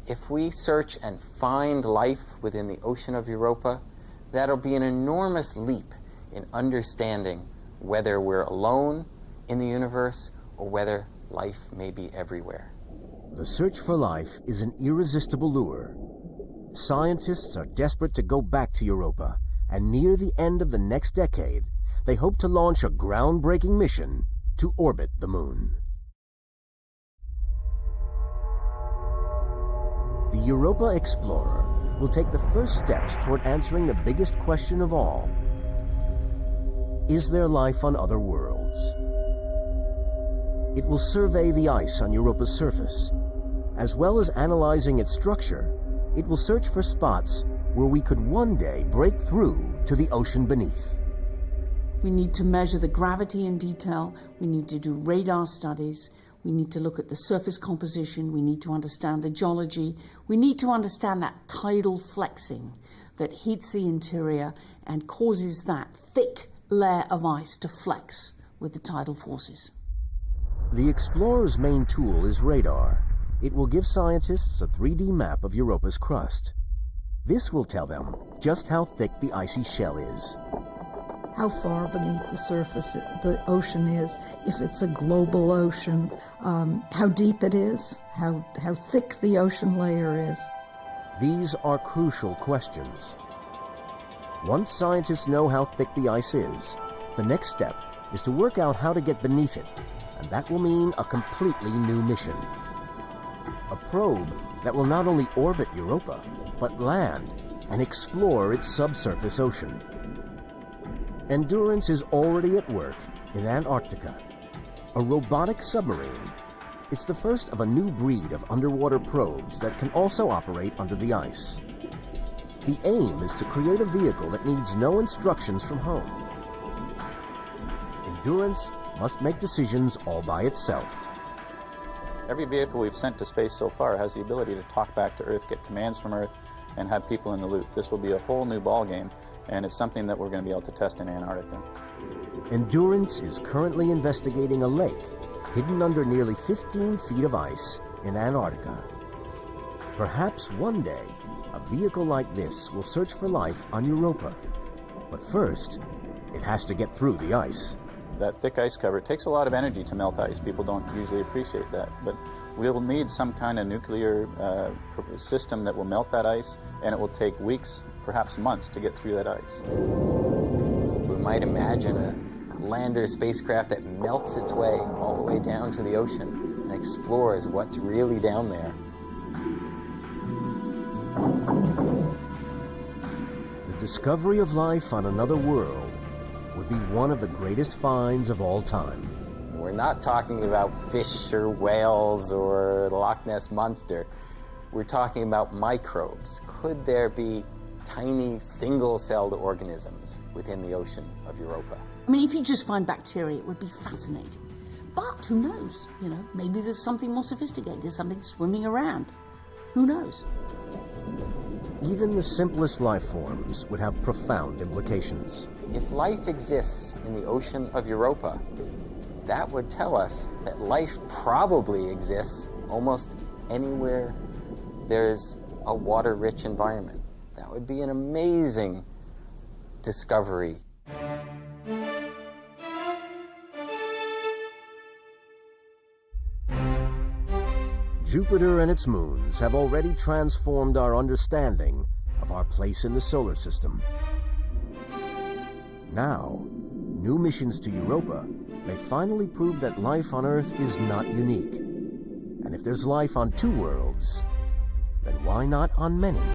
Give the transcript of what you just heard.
If we search and find life within the ocean of Europa, that'll be an enormous leap in understanding whether we're alone in the universe or whether life may be everywhere. The search for life is an irresistible lure. Scientists are desperate to go back to Europa, and near the end of the next decade, they hope to launch a groundbreaking mission to orbit the moon. The Europa Explorer will take the first steps toward answering the biggest question of all. Is there life on other worlds? It will survey the ice on Europa's surface. As well as analyzing its structure, it will search for spots where we could one day break through to the ocean beneath. We need to measure the gravity in detail. We need to do radar studies. We need to look at the surface composition. We need to understand the geology. We need to understand that tidal flexing that heats the interior and causes that thick layer of ice to flex with the tidal forces. The Explorer's main tool is radar. It will give scientists a 3D map of Europa's crust. This will tell them just how thick the icy shell is. How far beneath the surface the ocean is, if it's a global ocean, how deep it is, how thick the ocean layer is. These are crucial questions. Once scientists know how thick the ice is, the next step is to work out how to get beneath it, and that will mean a completely new mission. A probe that will not only orbit Europa, but land and explore its subsurface ocean. Endurance is already at work in Antarctica. A robotic submarine. It's the first of a new breed of underwater probes that can also operate under the ice. The aim is to create a vehicle that needs no instructions from home. Endurance must make decisions all by itself. Every vehicle we've sent to space so far has the ability to talk back to Earth, get commands from Earth, and have people in the loop. This will be a whole new ballgame, and it's something that we're going to be able to test in Antarctica. Endurance is currently investigating a lake hidden under nearly 15 feet of ice in Antarctica. Perhaps one day, a vehicle like this will search for life on Europa. But first, it has to get through the ice. That thick ice cover, it takes a lot of energy to melt ice. People don't usually appreciate that. But we'll need some kind of nuclear system that will melt that ice, and it will take weeks, perhaps months, to get through that ice. We might imagine a lander spacecraft that melts its way all the way down to the ocean and explores what's really down there. The discovery of life on another world would be one of the greatest finds of all time. We're not talking about fish or whales or the Loch Ness Monster. We're talking about microbes. Could there be tiny single-celled organisms within the ocean of Europa? I mean, if you just find bacteria, it would be fascinating. But who knows? You know, maybe there's something more sophisticated. There's something swimming around. Who knows? Even the simplest life forms would have profound implications. If life exists in the ocean of Europa, that would tell us that life probably exists almost anywhere there's a water-rich environment. That would be an amazing discovery. Jupiter and its moons have already transformed our understanding of our place in the solar system. Now, new missions to Europa may finally prove that life on Earth is not unique. And if there's life on two worlds, then why not on many?